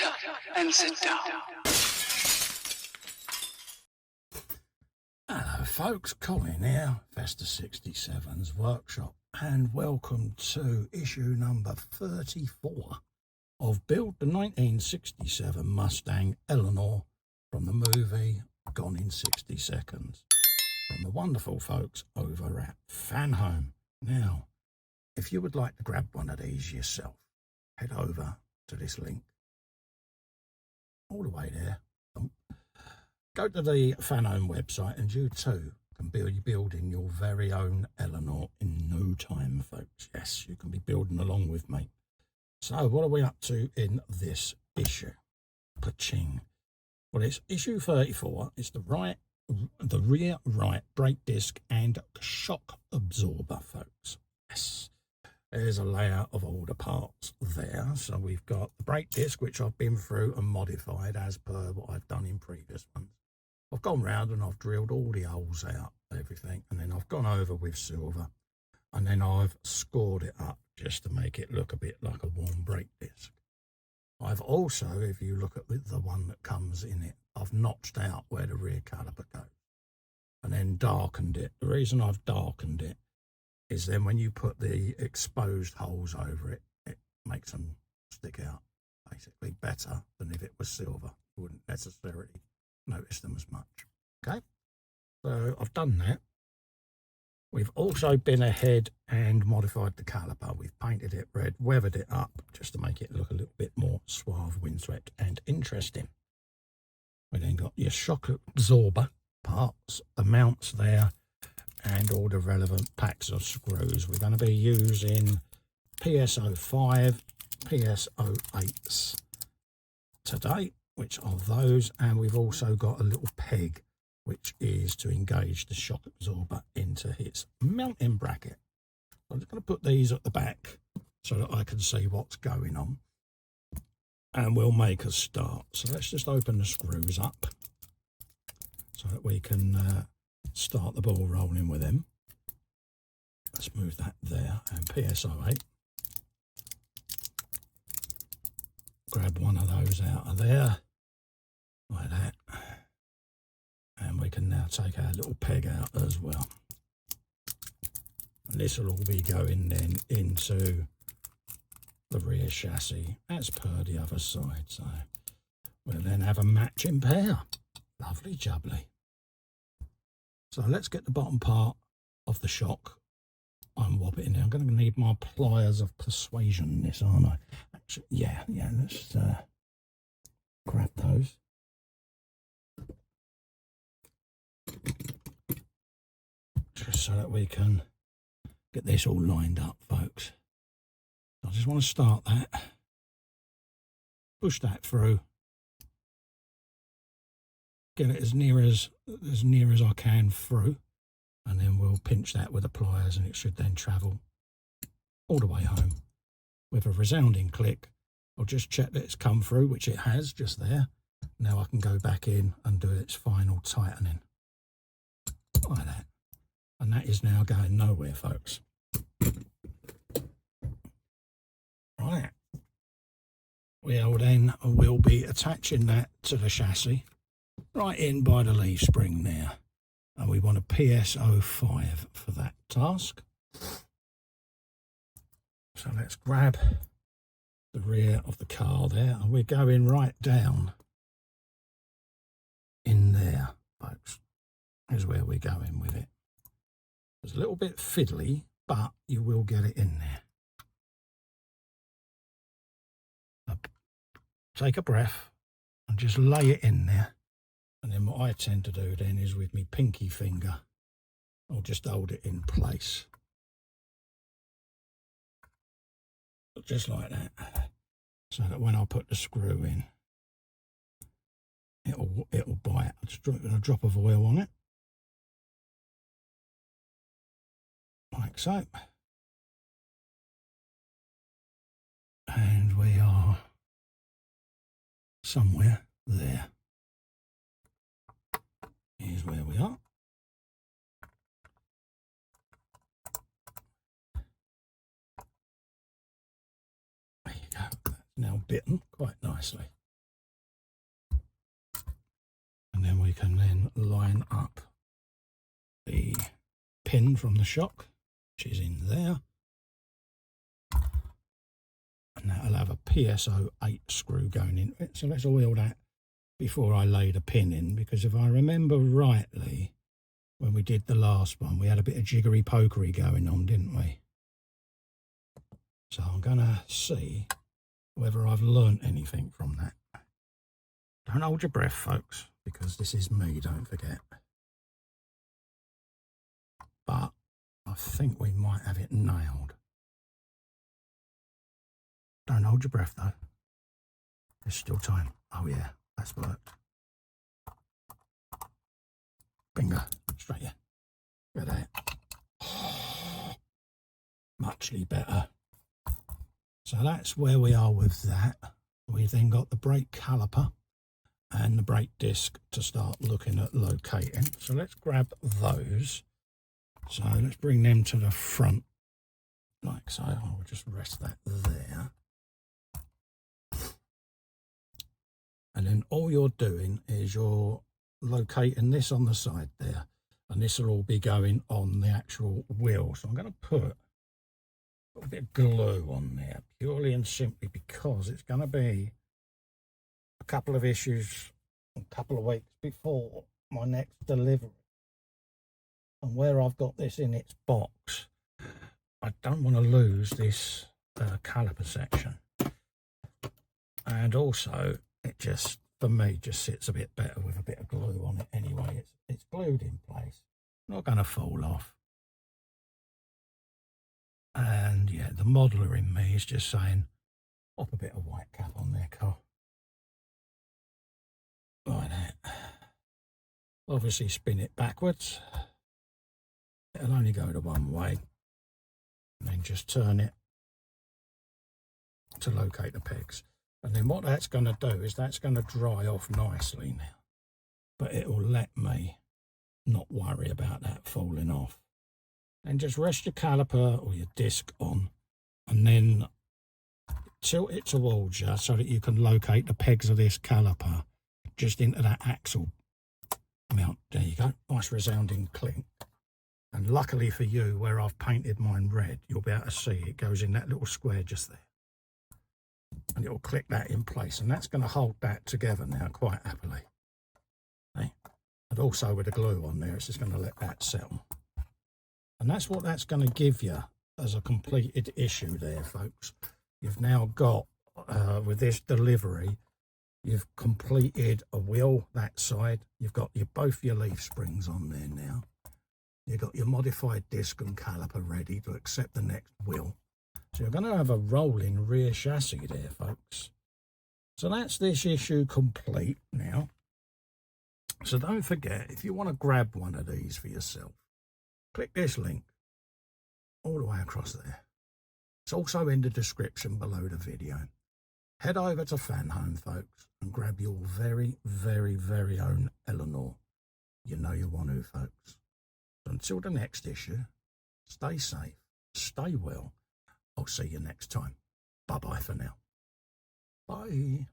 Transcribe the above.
Shut up and sit down. Hello folks, Colin here, Festa 67's workshop, and welcome to issue number 34 of Build the 1967 Mustang Eleanor from the movie Gone in 60 Seconds from the wonderful folks over at Fanhome. Now, if you would like to grab one of these yourself, head over to this link all the way there. Go to the Fanhome website and you too can be building your very own Eleanor in no time, folks. Yes, you can be building along with me. So what are we up to in this issue? Paching. Well, it's issue 34. It's the rear right brake disc and shock absorber, folks. Yes. There's a layout of all the parts there. So we've got the brake disc, which I've been through and modified as per what I've done in previous ones. I've gone round and I've drilled all the holes out, everything, and then I've gone over with silver, and then I've scored it up just to make it look a bit like a warm brake disc. I've also, if you look at the one that comes in it, I've notched out where the rear caliper goes and then darkened it. The reason I've darkened it is then when you put the exposed holes over it, it makes them stick out basically better than if it was silver. You wouldn't necessarily notice them as much. Okay, so I've done that. We've also been ahead and modified the caliper. We've painted it red, weathered it up just to make it look a little bit more suave, windswept and interesting. We then got your shock absorber parts, the mounts there, and all the relevant packs of screws. We're going to be using PSO5, PSO8s today, which are those, and we've also got a little peg which is to engage the shock absorber into its mounting bracket. I'm just going to put these at the back so that I can see what's going on, and we'll make a start. So let's just open the screws up so that we can start the ball rolling with them. Let's move that there, and PSO8. Grab one of those out of there, like that. And we can now take our little peg out as well. And this will all be going then into the rear chassis as per the other side. So we'll then have a matching pair. Lovely jubbly. So let's get the bottom part of the shock. Unwop it in there. I'm going to need my pliers of persuasion in this, aren't I? Actually, yeah, let's grab those. Just so that we can get this all lined up, folks. I just want to start that, push that through, get it as near as I can through, and then we'll pinch that with the pliers, and it should then travel all the way home with a resounding click. I'll just check that it's come through, which it has just there. Now I can go back in and do its final tightening like that. And that is now going nowhere, folks. Right. We'll be attaching that to the chassis right in by the leaf spring there. And we want a PSO5 for that task. So let's grab the rear of the car there, and we're going right down in there, folks. Here's where we're going with it. It's a little bit fiddly, but you will get it in there. So take a breath and just lay it in there. And then what I tend to do then is with my pinky finger, I'll just hold it in place. Just like that. So that when I put the screw in, it'll bite. I'll just drop a drop of oil on it. Like so. And we are somewhere there. Here's where we are. There you go. That's now bitten quite nicely. pin from the shock, which is in there. And that'll have a PSO 8 screw going into it. So let's oil that before I lay the pin in, because if I remember rightly, when we did the last one, we had a bit of jiggery pokery going on, didn't we? So I'm going to see whether I've learnt anything from that. Don't hold your breath, folks, because this is me, don't forget. But I think we might have it nailed. Don't hold your breath, though. There's still time. Oh, yeah, that's worked. Bingo. Straight in. Look at that. Muchly better. So that's where we are with that. We've then got the brake caliper and the brake disc to start looking at locating. So let's grab those. So let's bring them to the front, like so. I'll just rest that there. And then all you're doing is you're locating this on the side there. And this will all be going on the actual wheel. So I'm going to put a bit of glue on there, purely and simply because it's going to be a couple of issues, a couple of weeks before my next delivery. And where I've got this in its box, I don't want to lose this caliper section. And also, it just, for me, just sits a bit better with a bit of glue on it anyway. It's glued in place. Not going to fall off. And yeah, the modeler in me is just saying, pop a bit of white cap on there, Carl. Like that. Obviously spin it backwards. It'll only go the one way. And then just turn it to locate the pegs. And then what that's going to do is that's going to dry off nicely now. But it will let me not worry about that falling off. And just rest your caliper or your disc on, and then tilt it towards you so that you can locate the pegs of this caliper just into that axle mount. There you go. Nice resounding clink. And luckily for you, where I've painted mine red, you'll be able to see it goes in that little square just there. And it will click that in place. And that's going to hold that together now quite happily. Okay. And also with the glue on there, it's just going to let that settle. And that's what that's going to give you as a completed issue there, folks. You've now got, with this delivery, you've completed a wheel that side. You've got both your leaf springs on there now. You've got your modified disc and caliper ready to accept the next wheel. So you're going to have a rolling rear chassis there, folks. So that's this issue complete now. So don't forget, if you want to grab one of these for yourself, click this link all the way across there. It's also in the description below the video. Head over to Fanhome, folks, and grab your very, very, very own Eleanor. You know you want to, folks. Until the next issue, stay safe, stay well. I'll see you next time. Bye-bye for now. Bye.